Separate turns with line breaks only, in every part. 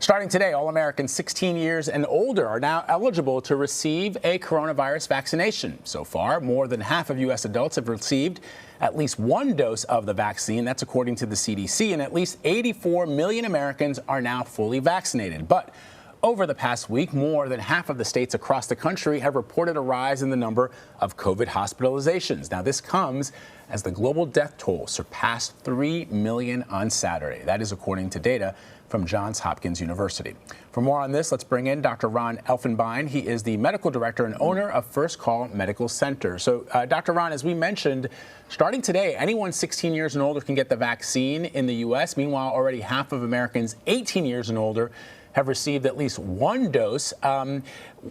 Starting today, all Americans 16 years and older are now eligible to receive a coronavirus vaccination. So far, more than half of U.S. adults have received at least one dose of the vaccine. That's according to the CDC, and at least 84 million Americans are now fully vaccinated. But over the past week, more than half of the states across the country have reported a rise in the number of COVID hospitalizations. Now, this comes as the global death toll surpassed 3 million on Saturday. That is according to data from Johns Hopkins University. For more on this, let's bring in Dr. Ron Elfenbein. He is the medical director and owner of First Call Medical Center. So, Dr. Ron, as we mentioned, starting today, anyone 16 years and older can get the vaccine in the U.S. Meanwhile, already half of Americans 18 years and older have received at least one dose.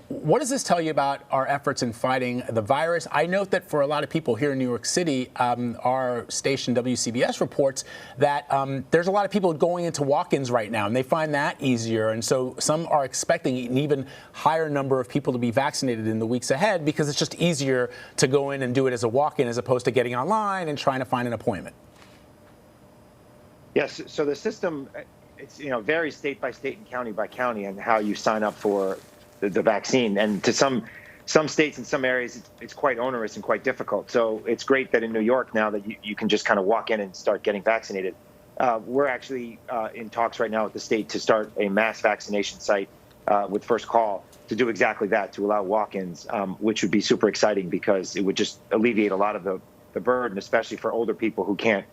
What does this tell you about our efforts in fighting the virus? I note that for a lot of people here in New York City, our station WCBS reports that there's a lot of people going into walk-ins right now, and they find that easier. And so some are expecting an even higher number of people to be vaccinated in the weeks ahead because it's just easier to go in and do it as a walk-in as opposed to getting online and trying to find an appointment.
Yes, so the system, it's, varies state by state and county by county and how you sign up for the vaccine. And to some states and some areas, it's quite onerous and quite difficult. So it's great that in New York now that you can just kind of walk in and start getting vaccinated. We're actually in talks right now with the state to start a mass vaccination site with First Call to do exactly that, to allow walk-ins, which would be super exciting because it would just alleviate a lot of the burden, especially for older people who can't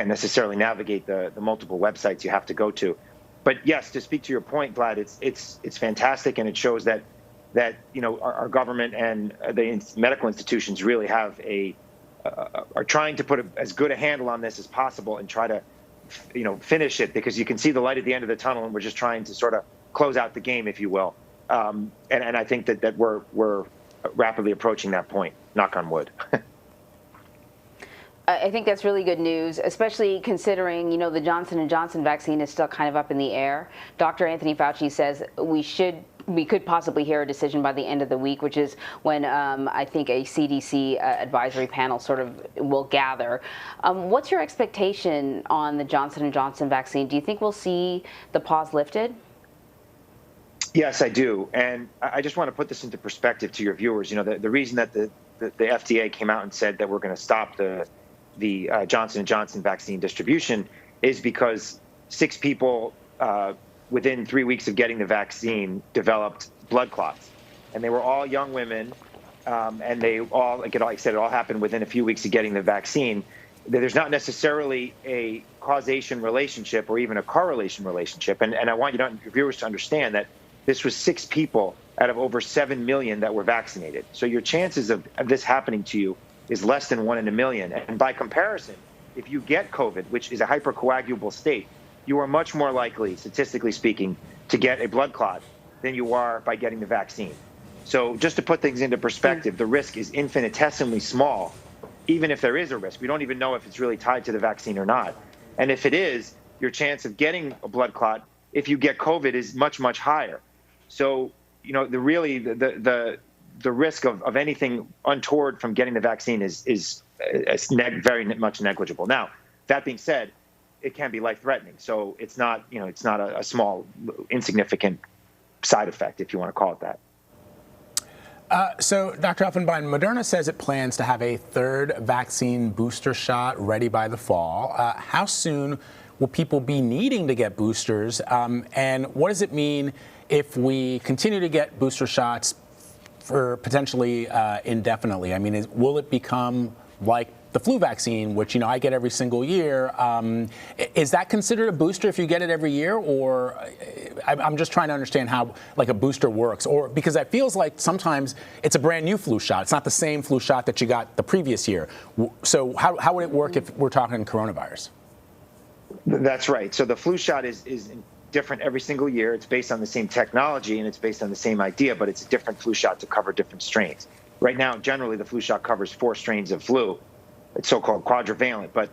necessarily navigate the multiple websites you have to go to. But yes, to speak to your point, Vlad, it's fantastic, and it shows that our government and the medical institutions really have are trying to put as good a handle on this as possible and try to finish it, because you can see the light at the end of the tunnel, and we're just trying to sort of close out the game, if you will. And I think that we're rapidly approaching that point. Knock on wood.
I think that's really good news, especially considering, the Johnson & Johnson vaccine is still kind of up in the air. Dr. Anthony Fauci says we could possibly hear a decision by the end of the week, which is when I think a CDC advisory panel sort of will gather. What's your expectation on the Johnson & Johnson vaccine? Do you think we'll see the pause lifted?
Yes, I do. And I just want to put this into perspective to your viewers. The reason that the FDA came out and said that we're going to stop the Johnson & Johnson vaccine distribution is because 6 people within 3 weeks of getting the vaccine developed blood clots. And they were all young women, and they all, like I said, it all happened within a few weeks of getting the vaccine. There's not necessarily a causation relationship or even a correlation relationship. And I want your viewers to understand that this was 6 people out of over 7 million that were vaccinated. So your chances of this happening to you is less than 1 in a million. And by comparison, if you get COVID, which is a hypercoagulable state, you are much more likely, statistically speaking, to get a blood clot than you are by getting the vaccine. So just to put things into perspective, the risk is infinitesimally small, even if there is a risk. We don't even know if it's really tied to the vaccine or not. And if it is, your chance of getting a blood clot, if you get COVID, is much, much higher. So, the risk of anything untoward from getting the vaccine is very much negligible. Now, that being said, it can be life-threatening. So it's not a small, insignificant side effect, if you want to call it that.
So, Dr. Elfenbein, Moderna says it plans to have a 3rd vaccine booster shot ready by the fall. How soon will people be needing to get boosters? And what does it mean if we continue to get booster shots for potentially indefinitely? I mean, will it become like the flu vaccine, which, I get every single year? Is that considered a booster if you get it every year? Or I'm just trying to understand how like a booster works, or because it feels like sometimes it's a brand new flu shot. It's not the same flu shot that you got the previous year. So how would it work if we're talking coronavirus?
That's right. So the flu shot is different every single year. It's based on the same technology and it's based on the same idea, but it's a different flu shot to cover different strains. Right now, generally, the flu shot covers 4 strains of flu. It's so-called quadrivalent, but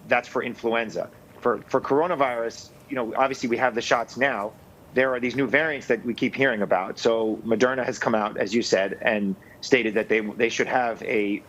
that's for influenza. For coronavirus, obviously we have the shots now. There are these new variants that we keep hearing about. So Moderna has come out, as you said, and stated that they should have a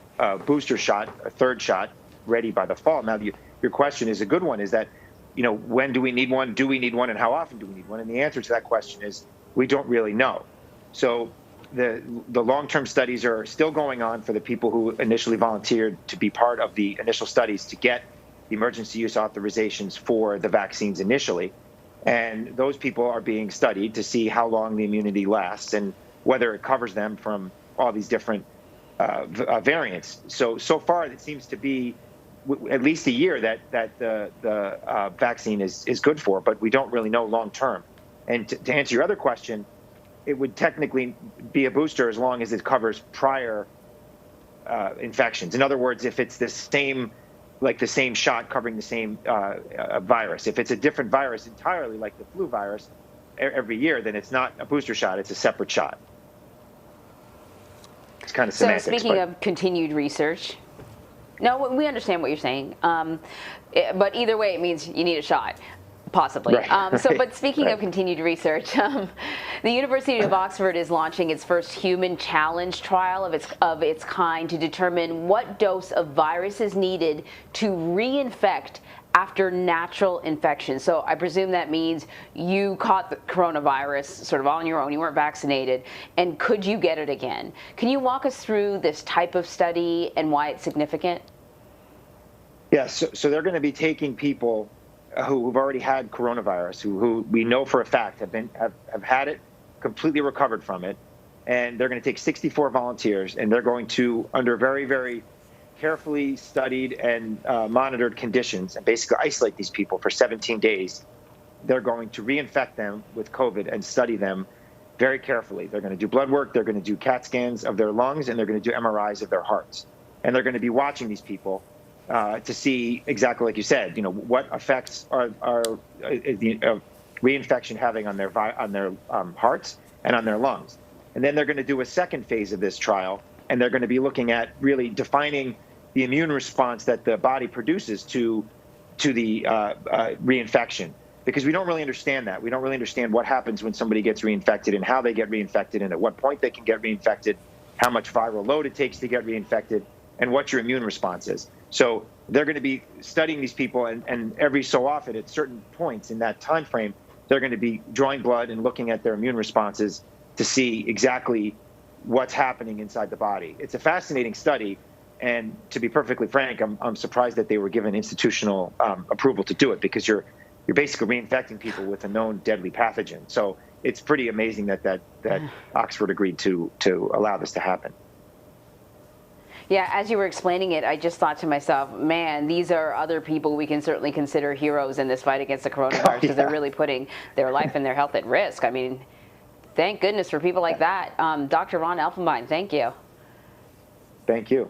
booster shot, a 3rd shot, ready by the fall. Now, your question is a good one, is that when do we need one? Do we need one, and how often do we need one? And the answer to that question is we don't really know. So the long-term studies are still going on for the people who initially volunteered to be part of the initial studies to get the emergency use authorizations for the vaccines initially. And those people are being studied to see how long the immunity lasts and whether it covers them from all these different variants. So far, it seems to be at least a year that the vaccine is good for, but we don't really know long term. And to answer your other question, it would technically be a booster as long as it covers prior infections. In other words, if it's the same shot covering the same virus. If it's a different virus entirely, like the flu virus, every year, then it's not a booster shot, it's a separate shot. It's kind of semantics.
So speaking of continued research, no, we understand what you're saying, but either way, it means you need a shot. Possibly.
Right.
But speaking of continued research, the University of Oxford is launching its first human challenge trial of its kind to determine what dose of virus is needed to reinfect after natural infection. So I presume that means you caught the coronavirus sort of on your own, you weren't vaccinated, and could you get it again? Can you walk us through this type of study and why it's significant?
Yes, so they're going to be taking people who've already had coronavirus, who we know for a fact have had it, completely recovered from it, and they're going to take 64 volunteers, and they're going to, under very, very carefully studied and monitored conditions, and basically isolate these people for 17 days. They're going to reinfect them with COVID and study them very carefully. They're going to do blood work, they're going to do CAT scans of their lungs, and they're going to do MRIs of their hearts. And they're going to be watching these people to see exactly, like you said, what effects are the reinfection having on their hearts and on their lungs. And then they're going to do a second phase of this trial, and they're going to be looking at really defining the immune response that the body produces to the reinfection, because we don't really understand that. We don't really understand what happens when somebody gets reinfected and how they get reinfected and at what point they can get reinfected, how much viral load it takes to get reinfected, and what your immune response is. So they're going to be studying these people, and every so often at certain points in that time frame, they're going to be drawing blood and looking at their immune responses to see exactly what's happening inside the body. It's a fascinating study, and to be perfectly frank, I'm surprised that they were given institutional approval to do it, because you're basically reinfecting people with a known deadly pathogen. So it's pretty amazing that Oxford agreed to allow this to happen.
Yeah, as you were explaining it, I just thought to myself, man, these are other people we can certainly consider heroes in this fight against the coronavirus, because they're really putting their life and their health at risk. I mean, thank goodness for people like that. Dr. Ron Elfenbein, thank you.
Thank you.